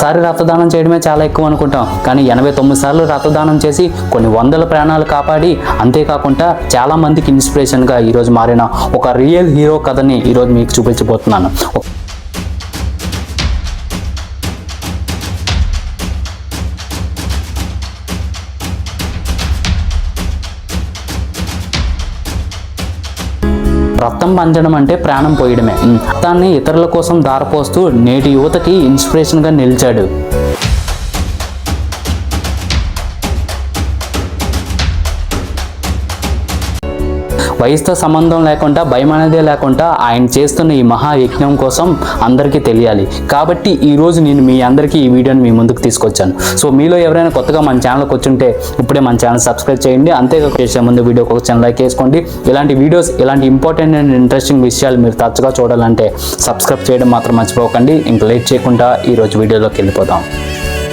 సారి రక్తదానం చేయడమే చాలా ఎక్కువ అనుకుంటాం, కానీ 89 సార్లు రక్తదానం చేసి కొన్ని వందల ప్రాణాలు కాపాడి అంతేకాకుండా చాలా మందికి ఇన్స్పిరేషన్గా ఈరోజు మారిన ఒక రియల్ హీరో కథని ఈరోజు మీకు చూపించబోతున్నాను. రక్తం పంచడం అంటే ప్రాణం పోయడమే. రక్తాన్ని ఇతరుల కోసం దారపోస్తూ నేటి యువతకి ఇన్స్పిరేషన్గా నిలిచాడు. వయసుతో సంబంధం లేకుండా, భయం అనేదే లేకుండా ఆయన చేస్తున్న ఈ మహాయజ్ఞం కోసం అందరికీ తెలియాలి. కాబట్టి ఈరోజు నేను మీ అందరికీ ఈ వీడియోని మీ ముందుకు తీసుకొచ్చాను. సో మీలో ఎవరైనా కొత్తగా మన ఛానల్కి వచ్చుంటే ఇప్పుడే మన ఛానల్ సబ్స్క్రైబ్ చేయండి. అంతేకాక చేసే ముందు వీడియోకి ఒక చిన్న లైక్ వేసుకోండి. ఇలాంటి వీడియోస్, ఇలాంటి ఇంపార్టెంట్ అండ్ ఇంట్రెస్టింగ్ విషయాలు మీరు తరచుగా చూడాలంటే సబ్స్క్రైబ్ చేయడం మాత్రం మర్చిపోకండి. ఇంక లేట్ చేయకుండా ఈరోజు వీడియోలోకి వెళ్ళిపోదాం.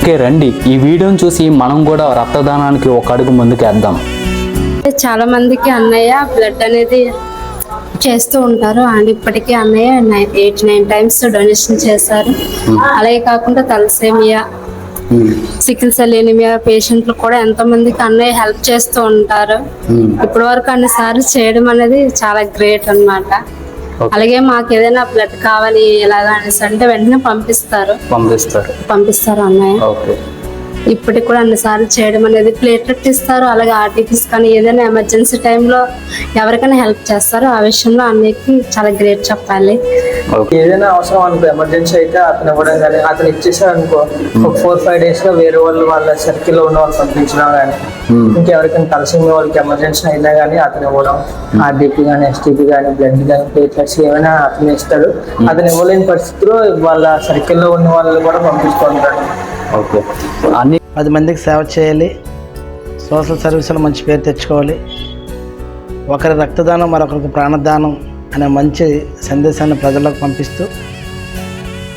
ఓకే రండి, ఈ వీడియోని చూసి మనం కూడా రక్తదానానికి ఒక అడుగు ముందుకేద్దాం. చాలా మందికి అన్నయ్య బ్లడ్ అనేది చేస్తూ ఉంటారు అండ్ ఇప్పటికీ అన్నయ్య 8-9 టైమ్స్ డొనేషన్ చేశారు. అలాగే కాకుండా తలసేమియా, సికిల్ సెల్ ఎనిమియా పేషెంట్లు కూడా ఎంతో మందికి అన్నయ్య హెల్ప్ చేస్తూ ఉంటారు. ఇప్పటి వరకు అన్నిసార్లు చేయడం అనేది చాలా గ్రేట్ అన్నమాట. అలాగే మాకు ఏదైనా బ్లడ్ కావాలి ఎలాగా అనేసి అంటే వెంటనే పంపిస్తారు అన్నయ్య. ఇప్పటికి కూడా అన్నిసార్లు చేయడం అనేది ప్లేట్లెట్ ఇస్తారు, అలాగే ఆర్టీపీస్ కానీ ఏదైనా ఎమర్జెన్సీ టైంలో ఎవరికైనా హెల్ప్ చేస్తారు. ఆ విషయంలో అన్నిటికీ చాలా గ్రేట్ చెప్పాలి. ఏదైనా అవసరం అనుకో, ఎమర్జెన్సీ అయితే అతను ఇవ్వడం కానీ, అతను ఇచ్చేసాడు అనుకో, ఒక 4-5 days లో వేరే వాళ్ళ సర్కిల్ లో ఉన్న వాళ్ళు పంపించడం కానీ, ఇంకెవరికైనా తలసేమియా వాళ్ళకి ఎమర్జెన్సీ అయినా కానీ అతను ఇవ్వడం, ఆర్డీపీ కానీ, ఎస్టీపీ కానీ, బ్లడ్ కానీ, ప్లేట్లెట్స్ ఏమైనా అతను ఇస్తాడు. అతను ఇవ్వలేని పరిస్థితిలో వాళ్ళ సర్కిల్లో ఉన్న వాళ్ళు కూడా పంపిస్తూ ఉంటాడు. ఓకే, 10 మందికి సేవ చేయాలి, సోషల్ సర్వీసులో మంచి పేరు తెచ్చుకోవాలి, ఒకరి రక్తదానం మరొకరికి ప్రాణదానం అనే మంచి సందేశాన్ని ప్రజలకు పంపిస్తూ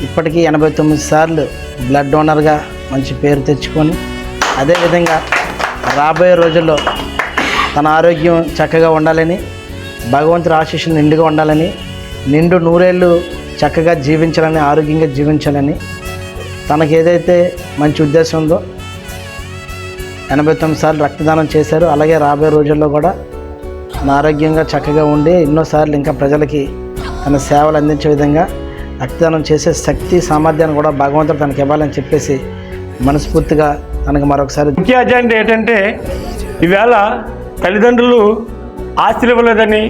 ఇప్పటికీ 89 సార్లు బ్లడ్ డోనర్గా మంచి పేరు తెచ్చుకొని, అదేవిధంగా రాబోయే రోజుల్లో తన ఆరోగ్యం చక్కగా ఉండాలని, భగవంతుడి ఆశీస్సులు నిండుగా ఉండాలని, నిండు 100 ఏళ్ళు చక్కగా జీవించాలని, ఆరోగ్యంగా జీవించాలని తనకు ఏదైతే మంచి ఉద్దేశం ఉందో 89 సార్లు రక్తదానం చేశారు. అలాగే రాబోయే రోజుల్లో కూడా తన ఆరోగ్యంగా చక్కగా ఉండి ఎన్నోసార్లు ఇంకా ప్రజలకి తన సేవలు అందించే విధంగా రక్తదానం చేసే శక్తి, సామర్థ్యాన్ని కూడా భగవంతుడు తనకి ఇవ్వాలని చెప్పేసి మనస్ఫూర్తిగా తనకు మరొకసారి. ముఖ్య అజెండా ఏంటంటే, ఈవేళ తల్లిదండ్రులు ఆస్తులు ఇవ్వలేదని,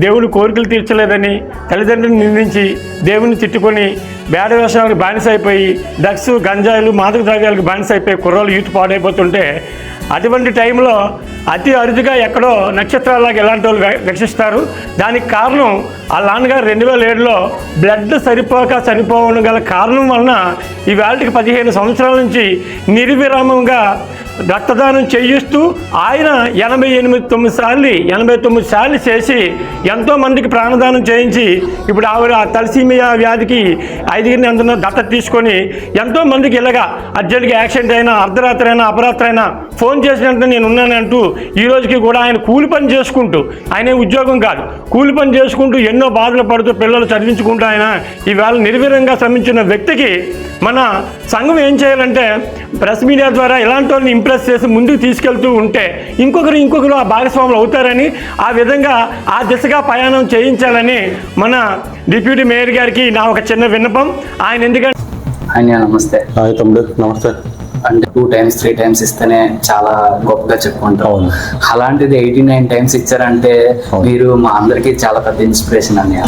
దేవుని కోరికలు తీర్చలేదని తల్లిదండ్రులను నిందించి దేవుని తిట్టుకొని బేడ వ్యవసాయాలకు బానిస అయిపోయి డ్రగ్స్, గంజాయిలు, మాదక ద్రవ్యాలకు బానిస అయిపోయి కుర్రోళ్ళు యూత్ పాడైపోతుంటే, అటువంటి టైంలో అతి అరుదుగా ఎక్కడో నక్షత్రాలాగా ఎలాంటి వాళ్ళు రక్షిస్తారు. దానికి కారణం ఆ నాన్నగారు 2007లో బ్లడ్ సరిపోక చనిపోవడం గల కారణం వలన ఈవేళకి 15 సంవత్సరాల నుంచి నిర్విరామంగా రక్తదానం చేయిస్తూ ఆయన 89 సార్లు చేసి ఎంతోమందికి ప్రాణదానం చేయించి ఇప్పుడు ఆవిడ తలసేమియా వ్యాధికి 5 అందున దత్తత తీసుకొని ఎంతోమందికి ఇలాగా అర్జెంట్గా యాక్సిడెంట్ అయినా, అర్ధరాత్రి అయినా, అపరాత్రి అయినా ఫోన్ చేసినంత నేను ఉన్నానంటూ ఈ రోజుకి కూడా ఆయన కూలి పని చేసుకుంటూ, ఆయన ఉద్యోగం కాదు, కూలి పని చేసుకుంటూ ఎన్నో బాధలు పడుతూ పిల్లలు చదివించుకుంటూ ఆయన ఈవేళ నిర్వీర్యంగా శ్రమించిన వ్యక్తికి మన సంఘం ఏం చేయాలంటే, ప్రెస్ మీడియా ద్వారా ఇలాంటి వాళ్ళని ఇంప్రెస్ చేసి ముందుకు తీసుకెళ్తూ ఉంటే ఇంకొకరు ఆ భాగస్వాములు అవుతారని, ఆ విధంగా ఆ దిశగా ప్రయాణం చేయించాలని మన డిప్యూటీ మేయర్ గారికి నా ఒక చిన్న విన్నపం. ఆయన ఎందుకంటే నమస్తే. నమస్తే. అంటే 2 times 3 times ఇస్తేనే చాలా గొప్పగా చెప్పుకుంటాం. అలాంటిది 89 times ఇచ్చారంటే మీరు మా అందరికి చాలా పెద్ద ఇన్స్పిరేషన్ అన్నయ్య.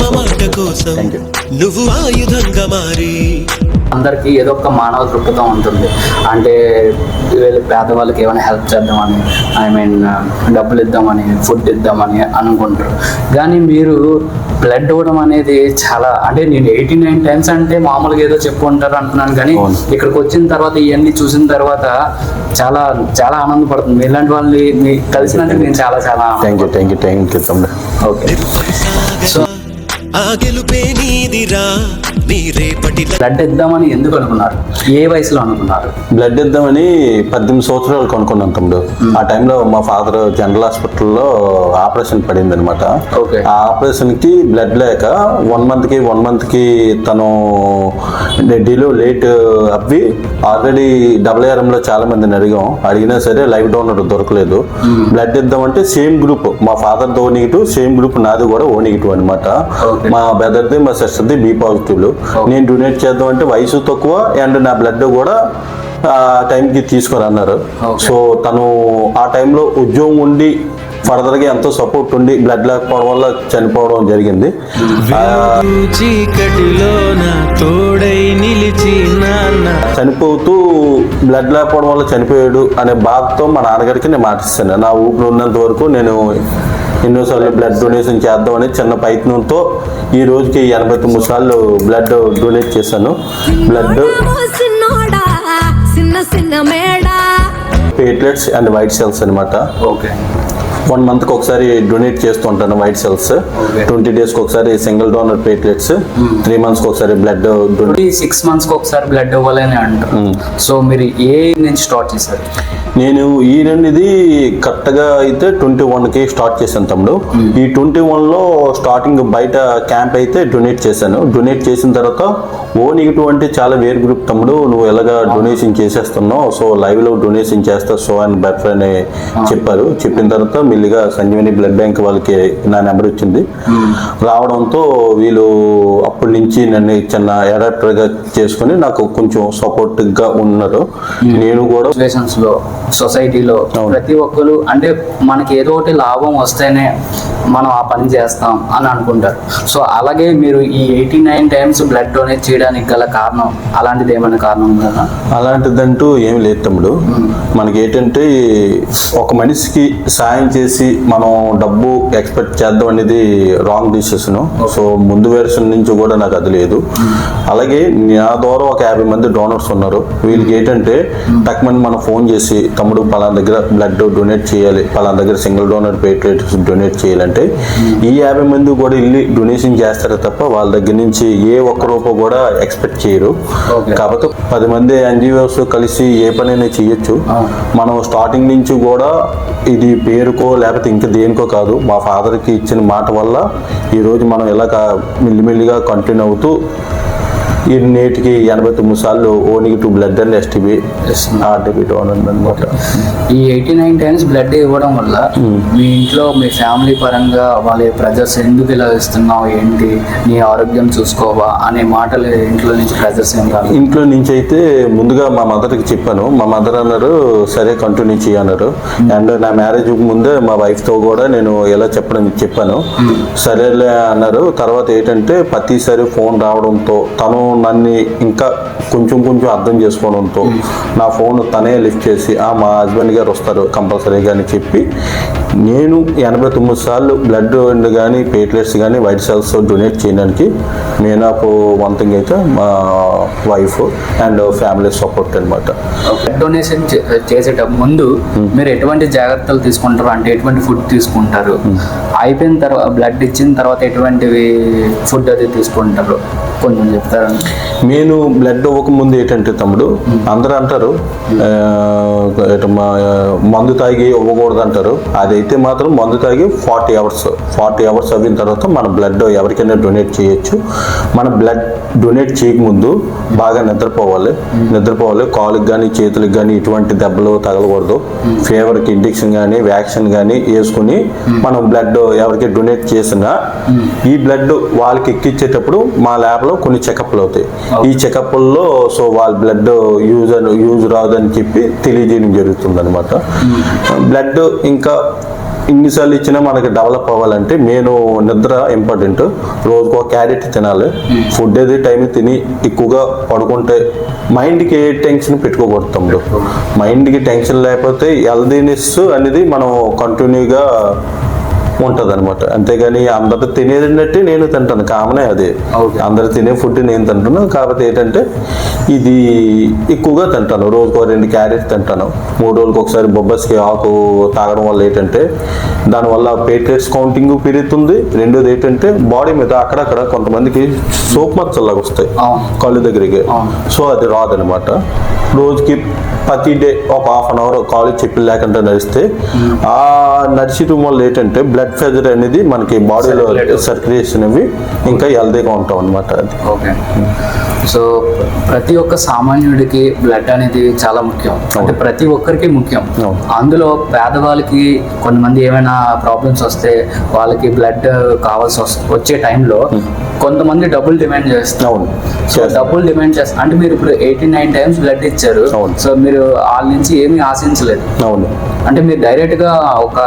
అందరికీ ఏదో ఒక మానవ దృక్పథం ఉంటుంది. అంటే వీళ్ళు పేదవాళ్ళకి ఏమైనా హెల్ప్ చేద్దామని, డబ్బులు ఇద్దామని, ఫుడ్ ఇద్దామని అనుకుంటారు. కానీ మీరు బ్లడ్ ఇవ్వడం అనేది చాలా, అంటే నేను 89 times అంటే మామూలుగా ఏదో చెప్పుకుంటారు అంటున్నాను, కానీ ఇక్కడికి వచ్చిన తర్వాత ఇవన్నీ చూసిన తర్వాత చాలా చాలా ఆనందపడుతుంది. ఇలాంటి వాళ్ళని కలిసినందుకు నేను చాలా చాలా థ్యాంక్ యూ తమ్ముడు. ఓకే, సో ఆ గెలుపే నీదిరా నీ రేపటి బ్లడ్ ఇద్దామని ఎందుకు అనుకున్నారు? ఏ వయసులో అనుకున్నారు? బ్లడ్ ఇద్దామని 18 సంవత్సరాలు కొనుక్కున్నాం తమ్ముడు. ఆ టైంలో మా ఫాదర్ జనరల్ హాస్పిటల్లో ఆపరేషన్ పడింది అనమాట. Okay. ఆ ఆపరేషన్ కి బ్లడ్ లేక 1 month కి తను డీలో లేట్ అవ్వి ఆల్రెడీ ARM లో చాలా మందిని అడిగినా సరే లైవ్ డోనర్ దొరకలేదు. బ్లడ్ ఇద్దామంటే సేమ్ గ్రూప్, మా ఫాదర్ తో నెగిటివ్, సేమ్ గ్రూప్ నాది కూడా ఓ నెగిటివ్ అనమాట. మా బ్రదర్ది మా సిస్టర్ది బి పాజిటివ్. నేను డొనేట్ చేద్దాం అంటే వయసు తక్కువ అండ్ నా బ్లడ్ కూడా ఆ టైంకి తీసుకొని అన్నారు. సో తను ఆ టైంలో ఉద్యోగం ఉండి ఫర్దర్గా ఎంతో సపోర్ట్ ఉండి బ్లడ్ లేకపోవడం వల్ల చనిపోవడం జరిగింది. చనిపోతూ బ్లడ్ లేకపోవడం వల్ల చనిపోయాడు అనే బాధతో మా నాన్నగారికి నేను మాటిస్తాను. నా ఊపిరి ఉన్నంత వరకు నేను ఎన్నోసార్లు బ్లడ్ డొనేషన్ చేద్దామని చిన్న ప్రయత్నంతో ఈ రోజుకి 89 సార్లు బ్లడ్ డొనేట్ చేశాను. Blood, platelets and white cells అనమాట. ఓకే. 1 month ఒకసారి డొనేట్ చేస్తూ ఉంటాను వైట్ సెల్స్. 20 days ఒకసారి సింగిల్ డోనర్ ప్లేట్లెట్స్, 3 months ఒకసారి బ్లడ్. 6 months ఒకసారి బ్లడ్ ఇవ్వాలని అంటారు. సో మీరు ఏ నుంచి స్టార్ట్ చేశారు? నేను ఈ రెండుది కరెక్ట్గా అయితే 21కి స్టార్ట్ చేశాను తమ్ముడు. ఈ 21లో స్టార్టింగ్ బయట క్యాంప్ అయితే డొనేట్ చేశాను. డొనేట్ చేసిన తర్వాత ఓ నెగిటివ్ అంటే చాలా వేర్ గ్రూప్ తమ్ముడు, నువ్వు ఎలాగా డొనేషన్ చేసేస్తున్నావు, సో లైవ్లో డొనేషన్ చేస్తా సో అని బెటర్ అని చెప్పారు. చెప్పిన తర్వాత మెల్లిగా సంజీవని బ్లడ్ బ్యాంక్ వాళ్ళకి నా నెంబర్ వచ్చింది. రావడంతో వీళ్ళు అప్పటి నుంచి నన్ను చిన్న ఎడక్టర్గా చేసుకుని నాకు కొంచెం సపోర్ట్గా ఉన్నారు. నేను కూడా సొసైటీలో ప్రతి ఒక్కరు అంటే మనకి ఏదో ఒకటి లాభం వస్తేనే మనం ఆ పని చేస్తాం అని అనుకుంటారు. సో అలాగే మీరు ఈ 89 times బ్లడ్ డొనేట్ చేయడానికి గల కారణం అలాంటిది ఏమైనా కారణం ఉందా? అలాంటిదంటూ ఏం లేదు తమ్ముడు. మనకి ఏంటంటే ఒక మనిషికి సాయం చేసి మనం డబ్బు ఎక్స్పెక్ట్ చేద్దాం అనేది రాంగ్ డిసిషన్. సో ముందు వెర్షన్ నుంచి కూడా నాకు అది లేదు. అలాగే నా ద్వారా ఒక 50 మంది డోనర్స్ ఉన్నారు. వీళ్ళకి ఏంటంటే టక్మని మనం ఫోన్ చేసి తమ్ముడు పలానా దగ్గర బ్లడ్ డొనేట్ చేయాలి, పలానా దగ్గర సింగిల్ డోనర్ ప్లేట్లెట్స్ డొనేట్ చేయాలంటే ఈ 50 మంది కూడా వెళ్ళి డొనేషన్ చేస్తారు తప్ప వాళ్ళ దగ్గర నుంచి ఏ ఒక్క రూపాయి కూడా ఎక్స్పెక్ట్ చేయరు. కాకపోతే 10 మంది NGOs కలిసి ఏ పనైనా చేయొచ్చు. మనం స్టార్టింగ్ నుంచి కూడా ఇది పేరుకో లేకపోతే ఇంకా దేనికో కాదు, మా ఫాదర్కి ఇచ్చిన మాట వల్ల ఈరోజు మనం ఇలాగ మెల్లిమెల్లిగా కంటిన్యూ అవుతూ ఈ నేటికి 89 సార్లు O negative blood and STB RTB donor అనమాట. ఈ 89 times బ్లడ్ ఇవ్వడం వల్ల మీ ఇంట్లో మీ ఫ్యామిలీ పరంగా వాళ్ళ ప్రెజర్స్ ఎందుకు ఇలా ఇస్తున్నావు, ఏంటి నీ ఆరోగ్యం చూసుకోవా అనే మాటలు ఇంట్లో నుంచి ప్రెజర్స్ ఏం కాదు? ఇంట్లో నుంచి అయితే ముందుగా మా మదర్కి చెప్పాను. మా మదర్ అన్నారు సరే కంటిన్యూ చేయన్నారు. అండ్ నా మ్యారేజ్ ముందే మా వైఫ్తో కూడా నేను ఎలా చెప్పాను. సరేలే అన్నారు. తర్వాత ఏంటంటే ప్రతిసారి ఫోన్ రావడంతో తను నన్ను ఇంకా కొంచెం అర్థం చేసుకోవడంతో నా ఫోన్ తనే లిఫ్ట్ చేసి మా హస్బెండ్ గారు వస్తారు కంపల్సరీగా అని చెప్పి నేను 89 సార్లు బ్లడ్ కానీ ప్లేట్లెట్స్ కానీ వైట్ సెల్స్ డొనేట్ చేయడానికి మెయిన్ ఆఫ్ వన్ థింగ్ అయితే మా వైఫ్ అండ్ ఫ్యామిలీ సపోర్ట్ అనమాట. బ్లడ్ డొనేషన్ చేసేటప్పుడు ముందు మీరు ఎటువంటి జాగ్రత్తలు తీసుకుంటారు, అంటే ఎటువంటి ఫుడ్ తీసుకుంటారు, అయిపోయిన తర్వాత బ్లడ్ ఇచ్చిన తర్వాత ఎటువంటివి ఫుడ్ అది తీసుకుంటారు కొంచెం చెప్తారా? నేను బ్లడ్ ఇవ్వకముందు ఏంటంటే తమ్ముడు అందరూ అంటారు మందు తాగి ఇవ్వకూడదు అంటారు. అదైతే మాత్రం మందు తాగి 40 hours అయిన తర్వాత మన బ్లడ్ ఎవరికైనా డొనేట్ చేయొచ్చు. మన బ్లడ్ డొనేట్ చేయకముందు బాగా నిద్రపోవాలి. కాలుకి కానీ చేతులకు కానీ ఎటువంటి దెబ్బలు తగలకూడదు. ఫీవర్కి ఇంజెక్షన్ కానీ వ్యాక్సిన్ కానీ వేసుకుని మనం బ్లడ్ ఎవరికి డొనేట్ చేసినా ఈ బ్లడ్ వాళ్ళకి ఎక్కించేటప్పుడు మా ల్యాబ్లో కొన్ని చెకప్లు అవుతాయి. ఈ చెకప్ల్లో సో వాళ్ళ బ్లడ్ యూజ్ రాదని చెప్పి తెలియజేయడం జరుగుతుంది అనమాట. బ్లడ్ ఇంకా ఇన్నిసార్లు ఇచ్చినా మనకి డెవలప్ అవ్వాలంటే నేను నిద్ర ఇంపార్టెంట్. రోజుకు ఒక క్యారెట్ తినాలి. ఫుడ్ ఏది టైం తిని ఎక్కువగా పడుకుంటే మైండ్కి ఏ టెన్షన్ పెట్టుకోకూడదు తమ్ముడు. మైండ్కి టెన్షన్ లేకపోతే హెల్దీనెస్ అనేది మనం కంటిన్యూగా ఉంటుంది అనమాట. అంతేగాని అందరూ తినేది ఏంటంటే నేను తింటాను, కామనే అది. అందరు తినే ఫుడ్ నేను తింటాను. కాకపోతే ఏంటంటే ఇది ఎక్కువగా తింటాను. రోజుకో 2 క్యారెట్ తింటాను. 3 రోజులకు ఒకసారి బొబ్బస్కి ఆకు తాగడం వల్ల ఏంటంటే దానివల్ల ప్లేట్లెట్స్ కౌంటింగ్ పెరుగుతుంది. రెండోది ఏంటంటే బాడీ మీద అక్కడక్కడ కొంతమందికి సోప్ మచ్చల్లాగా వస్తాయి కళ్ళు దగ్గరికి. సో అది రాదనమాట. రోజుకి ప్రతి డే ఒక హాఫ్ అన్ అవర్ కాలేజ్ చెప్పులు లేకుండా నడిస్తే ఆ నడిచడం వల్ల ఏంటంటే బ్లడ్ ప్రెషర్ అనేది మనకి బాడీలో సర్క్యులేషన్ అవి ఇంకా హెల్దీగా ఉంటాం అనమాట. అది ఓకే. సో ప్రతి ఒక్క సామాన్యుడికి బ్లడ్ అనేది చాలా ముఖ్యం, అంటే ప్రతి ఒక్కరికి ముఖ్యం. అందులో పేదవాళ్ళకి కొంతమంది ఏమైనా ప్రాబ్లమ్స్ వస్తే వాళ్ళకి బ్లడ్ కావాల్సి వచ్చే టైంలో కొంతమంది డబ్బులు డిమాండ్ చేస్తారు. సో డబ్బులు డిమాండ్ చేస్తారు అంటే మీరు ఇప్పుడు 89 టైమ్స్ బ్లడ్ ఇచ్చారు. సో మీరు వాళ్ళ నుంచి ఏమీ ఆశించలేదు. అవును. అంటే మీరు డైరెక్ట్ గా ఒక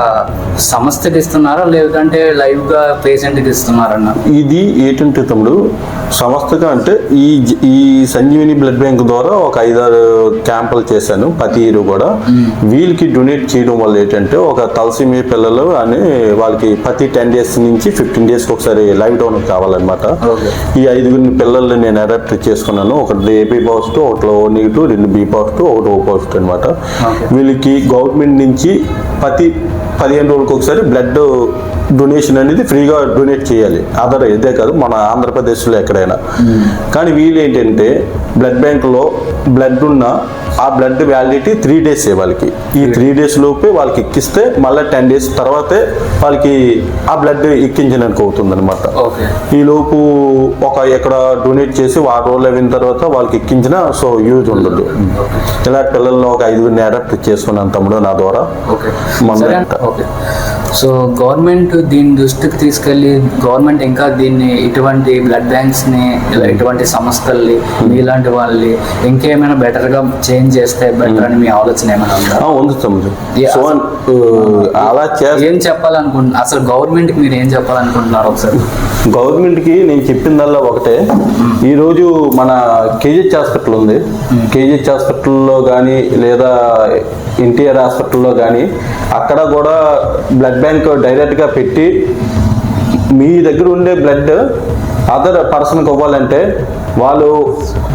సంస్థకి ఇస్తున్నారా లేదంటే లైవ్ గా పేషెంట్ కి ఇస్తున్నారన్న? ఇది ఏంటంటే తమ్ముడు సంస్థగా అంటే ఈ సంజీవిని బ్లడ్ బ్యాంక్ ద్వారా ఒక 5-6 క్యాంపులు చేశాను ప్రతి ఇయర్ కూడా. వీళ్ళకి డొనేట్ చేయడం వల్ల ఏంటంటే ఒక తలసీమియా పిల్లలు అని వాళ్ళకి ప్రతి 10 days నుంచి 15 days ఒకసారి లైవ్ డౌన్ కావాలన్నమాట. ఈ 5 పిల్లల్ని నేను అడాప్ట్ చేసుకున్నాను. ఒకటి ఏబీ పాజిటివ్, ఒకటి ఓ నెగిటివ్, 2 బి పాజిటివ్, ఒకటి ఓ పాజిటివ్ అనమాట. వీళ్ళకి గవర్నమెంట్ నుంచి ప్రతి 15 రోజులకు ఒకసారి బ్లడ్ డొనేషన్ అనేది ఫ్రీగా డొనేట్ చేయాలి. ఇదే కాదు మన ఆంధ్రప్రదేశ్లో ఎక్కడైనా. కానీ వీళ్ళు ఏంటంటే బ్లడ్ బ్యాంకులో బ్లడ్ ఉన్న ఆ బ్లడ్ వ్యాలిడిటీ 3 days వాళ్ళకి. ఈ 3 days లోపే వాళ్ళకి ఎక్కిస్తే మళ్ళీ 10 days తర్వాతే వాళ్ళకి ఆ బ్లడ్ ఎక్కించడానికి అవుతుంది అనమాట. ఈ లోపు ఎక్కడ డొనేట్ చేసి 6 రోజులు అయిన తర్వాత వాళ్ళకి ఎక్కించిన సో యూజ్ ఉండదు. ఇలా పిల్లల్లో ఒక 5 అడాప్ట్ చేసుకున్నాను తమ్ముడు నా ద్వారా. సో గవర్నమెంట్ దీని దృష్టికి తీసుకెళ్లి గవర్నమెంట్ ఇంకా దీన్ని ఇటువంటి బ్లడ్ బ్యాంక్స్ ని ఇటువంటి సంస్థల్ని మీలాంటి వాళ్ళని ఇంకేమైనా బెటర్ గా చేంజ్ చేస్తే బెటర్ అని మీ ఆలోచన ఏమైనా ఉందా? ఉంది తమ్ముడు. అలా ఏం చెప్పాలనుకుంటున్నారు అసలు గవర్నమెంట్ కి మీరు ఏం చెప్పాలనుకుంటున్నారు? ఒకసారి గవర్నమెంట్ కి నేను చెప్పిందల్లా ఒకటే. ఈరోజు మన కేజీహెచ్ హాస్పిటల్ ఉంది. కేజీహెచ్ హాస్పిటల్లో కానీ లేదా ఎన్టీఆర్ హాస్పిటల్లో కానీ అక్కడ కూడా బ్లడ్ బ్యాంక్ డైరెక్ట్గా పెట్టి మీ దగ్గర ఉండే బ్లడ్ అదర్ పర్సన్కి ఇవ్వాలంటే వాళ్ళు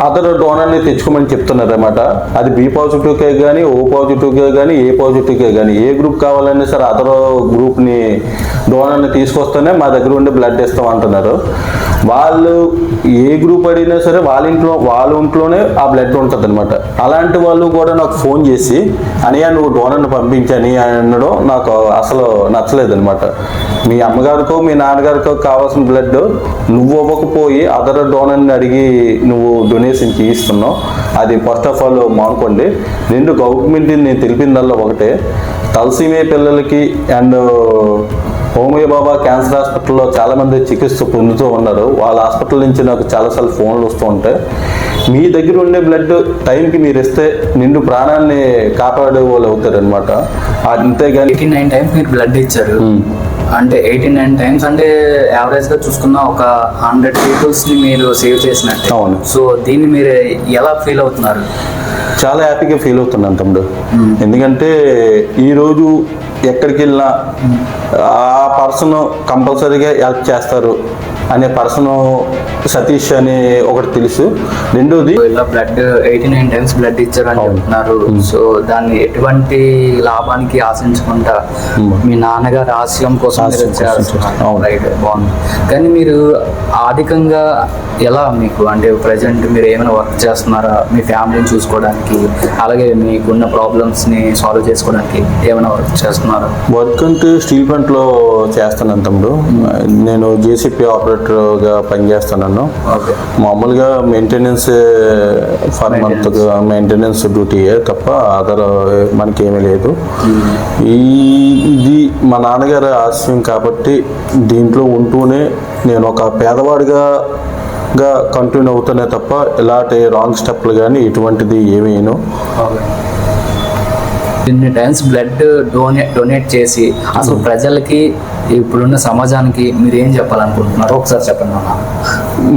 అదర్ డోనర్ని తెచ్చుకోమని చెప్తున్నారు అనమాట. అది బి పాజిటివ్కే కానీ ఓ పాజిటివ్కే కానీ ఏ పాజిటివ్కే కానీ ఏ గ్రూప్ కావాలన్నా సరే అదర్ గ్రూప్ని డోనర్ని తీసుకొస్తేనే మా దగ్గర ఉండే బ్లడ్ ఇస్తాం అంటున్నారు. వాళ్ళు ఏ గ్రూప్ అడిగినా సరే వాళ్ళ ఇంట్లోనే ఆ బ్లడ్ ఉంటుంది అనమాట. అలాంటి వాళ్ళు కూడా నాకు ఫోన్ చేసి అనియా నువ్వు డోనర్ని పంపించని అనడం నాకు అసలు నచ్చలేదు అనమాట. మీ అమ్మగారికో మీ నాన్నగారికో కావాల్సిన బ్లడ్ నువ్వు ఇవ్వకపోయి అదర్ డోనర్ని అడిగి నువ్వు డొనేషన్ చేయిస్తున్నావు. అది ఫస్ట్ ఆఫ్ ఆల్ మానుకోండి. 2 గవర్నమెంట్ నేను తెలిపిందల్లా ఒకటే, తలసీమియా పిల్లలకి అండ్ హోమియో బాబా క్యాన్సర్ హాస్పిటల్లో చాలామంది చికిత్స పొందుతూ ఉన్నారు. వాళ్ళ హాస్పిటల్ నుంచి నాకు చాలాసార్లు ఫోన్లు వస్తూ ఉంటాయి. మీ దగ్గర ఉండే బ్లడ్ టైంకి మీరు ఇస్తే నిండు ప్రాణాన్ని కాపాడే వాళ్ళు అవుతారు అనమాట. అంతేగాని 89 టైమ్స్ మీరు బ్లడ్ ఇచ్చారు అంటే 89 టైమ్స్ అంటే యావరేజ్ గా చూసుకున్న ఒక 100 పీపుల్స్ ని మీరు సేవ్ చేసినట్టు. అవును. సో దీన్ని మీరు ఎలా ఫీల్ అవుతున్నారు? చాలా హ్యాపీగా ఫీల్ అవుతున్నాను తమ్ముడు. ఎందుకంటే ఈరోజు ఎక్కడికి వెళ్ళినా ఆ పర్సన్ కంపల్సరీగా హెల్ప్ చేస్తారు అనే పర్సన్ సతీష్ అని ఒకటి తెలుసు. రెండోది ఇలా బ్లడ్ 89 టైమ్స్ బ్లడ్ ఇచ్చారని చెప్తున్నారు. సో దాన్ని ఎటువంటి లాభానికి ఆశించకుండా మీ నాన్నగారి ఆశయం కోసం రైట్ బాగుంది. కానీ మీరు ఆర్థికంగా ఎలా మీకు అంటే ప్రజెంట్ మీరు ఏమైనా వర్క్ చేస్తున్నారా మీ ఫ్యామిలీని చూసుకోవడానికి, అలాగే మీకున్న ప్రాబ్లమ్స్ని సాల్వ్ చేసుకోవడానికి ఏమైనా వర్క్ చేస్తున్నారా? వర్క్ అంటే స్టీల్ ప్లాంట్లో చేస్తాను తమ్ముడు. నేను జేసీపీ ఆపరేటర్గా పనిచేస్తున్నాను. మామూలుగా మెయింటెనెన్స్ ఫర్ మంత్ మెయింటెనెన్స్ డ్యూటీయే తప్ప అదర్ మనకేమీ లేదు. ఇది మా నాన్నగారి ఆశయం కాబట్టి దీంట్లో ఉంటూనే నేను ఒక పేదవాడిగా కంటిన్యూ అవుతానే తప్ప ఇలాంటి రాంగ్ స్టెప్లు కానీ ఇటువంటిది ఏమీను. ఇన్ని టైమ్స్ బ్లడ్ డొనేట్ చేసి అసలు ప్రజలకి ఇప్పుడున్న సమాజానికి మీరు ఏం చెప్పాలనుకుంటున్నారు ఒకసారి చెప్పండి.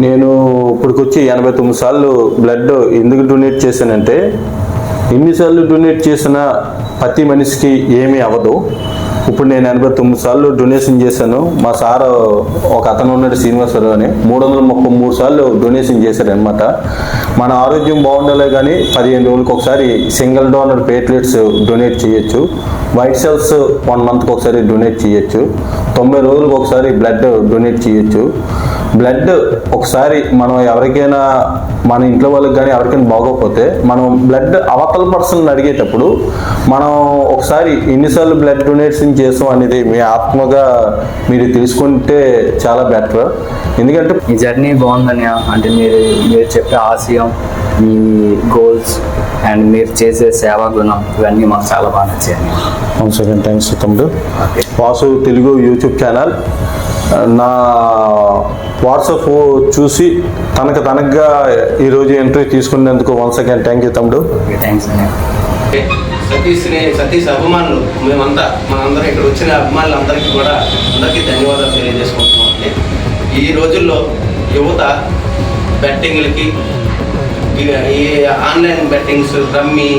నేను ఇప్పటికొచ్చి 89 సార్లు బ్లడ్ ఎందుకు డొనేట్ చేశానంటే ఎన్నిసార్లు డొనేట్ చేసినా ప్రతి మనిషికి ఏమీ అవ్వదు. ఇప్పుడు నేను 89 సార్లు డొనేషన్ చేశాను. మా సార్ ఒక అతను ఉన్నాడు శ్రీనివాసరావు అని 333 సార్లు డొనేషన్ చేశారు అనమాట. మన ఆరోగ్యం బాగుండాలి కానీ 15 రోజులకు ఒకసారి సింగిల్ డోనర్ ప్లేట్లెట్స్ డొనేట్ చేయొచ్చు. వైట్ సెల్స్ 1 మంత్కి ఒకసారి డొనేట్ చేయొచ్చు. 90 రోజులకు ఒకసారి బ్లడ్ డొనేట్ చేయొచ్చు. బ్లడ్ ఒకసారి మనం ఎవరికైనా మన ఇంట్లో వాళ్ళకి కానీ ఎవరికైనా బాగోకపోతే మనం బ్లడ్ అవతల పర్సన్ అడిగేటప్పుడు మనం ఒకసారి ఎన్నిసార్లు బ్లడ్ డొనేషన్ చేస్తాం అనేది మీ ఆత్మగా మీరు తెలుసుకుంటే చాలా బెటర్. ఎందుకంటే ఈ జర్నీ బాగుందని, అంటే మీరు చెప్పే ఆశయం, మీ గోల్స్ అండ్ మీరు చేసే సేవా గుణం ఇవన్నీ మాకు చాలా బాగా నచ్చాయి. వన్ సెకండ్, థ్యాంక్స్ తమ్ముడు. వాసు తెలుగు యూట్యూబ్ ఛానల్ నా వాట్సాప్ చూసి తనకుగా ఈరోజు ఎంట్రీ తీసుకునేందుకు వన్స్ అగైన్ థ్యాంక్ యూ తమ్ముడు. థ్యాంక్స్ అన్నయ్య. సతీష్ అభిమానులు మనందరం ఇక్కడ వచ్చిన అభిమానులందరికీ కూడా అందరికీ ధన్యవాదాలు తెలియజేసుకుంటున్నాం. అంటే ఈ రోజుల్లో యువత బెట్టింగ్లకి, ఈ ఆన్లైన్ బెట్టింగ్స్, రమ్మీ,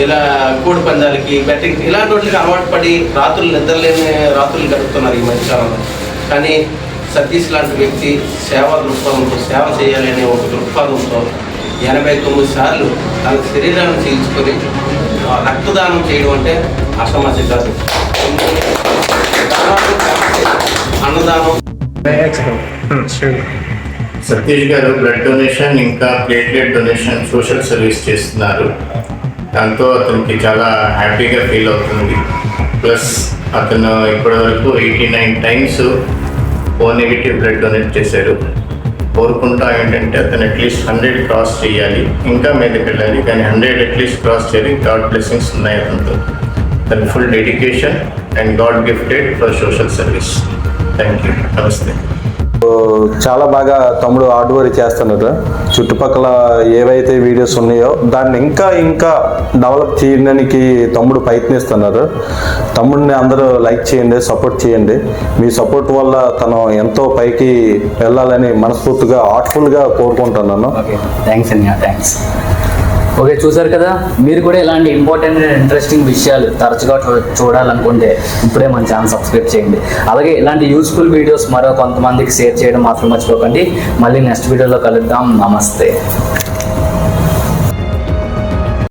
ఇలా కోడి పందాలకి, బెట్టింగ్ ఇలాంటి వాటికి అలవాటు పడి రాత్రులు నిద్రలేని రాత్రులు గడుపుతున్నారు ఈ మధ్యకాలంలో. కానీ సతీష్ లాంటి వ్యక్తి సేవా దృక్పథంతో సేవ చేయాలనే ఒక దృక్పథంతో 89 సార్లు తన శరీరాన్ని చీల్చుకొని రక్తదానం చేయడం అంటే అసమస్య కాదు. అన్నదానం. సతీష్ గారు బ్లడ్ డొనేషన్ ఇంకా ప్లేట్లెట్ డొనేషన్ సోషల్ సర్వీస్ చేస్తున్నారు. దాంతో అతనికి చాలా హ్యాపీగా ఫీల్ అవుతుంది. ప్లస్ అతను ఇప్పటివరకు 89 times O negative blood donate చేశారు. కోరుకుంటా ఏంటంటే అతను అట్లీస్ట్ 100 క్రాస్ చేయాలి, ఇంకా మీదకి వెళ్ళాలి, కానీ 100 అట్లీస్ట్ క్రాస్ చేయాలి. గాడ్ బ్లెస్సింగ్స్ ఉన్నాయి అతనితో. తన full dedication and God gifted for social service. Thank you. నమస్తే. చాలా బాగా తమ్ముడు హార్డ్ వర్క్ చేస్తున్నారు. చుట్టుపక్కల ఏవైతే వీడియోస్ ఉన్నాయో దాన్ని ఇంకా డెవలప్ చేయడానికి తమ్ముడు ప్రయత్నిస్తున్నారు. తమ్ముడిని అందరూ లైక్ చేయండి, సపోర్ట్ చేయండి. మీ సపోర్ట్ వల్ల తను ఎంతో పైకి వెళ్ళాలని మనస్ఫూర్తిగా హార్ట్ఫుల్గా కోరుకుంటున్నాను. ఓకే, థ్యాంక్స్ అన్నయ్య. థ్యాంక్స్. ఓకే, చూసారు కదా. మీరు కూడా ఇలాంటి ఇంపార్టెంట్ అండ్ ఇంట్రెస్టింగ్ విషయాలు తరచుగా చూడాలనుకుంటే ఇప్పుడే మన ఛానల్ సబ్స్క్రైబ్ చేయండి. అలాగే ఇలాంటి యూస్ఫుల్ వీడియోస్ మరో కొంతమందికి షేర్ చేయడం మాత్రం మర్చిపోకండి. మళ్ళీ నెక్స్ట్ వీడియోలో కలుద్దాం. నమస్తే.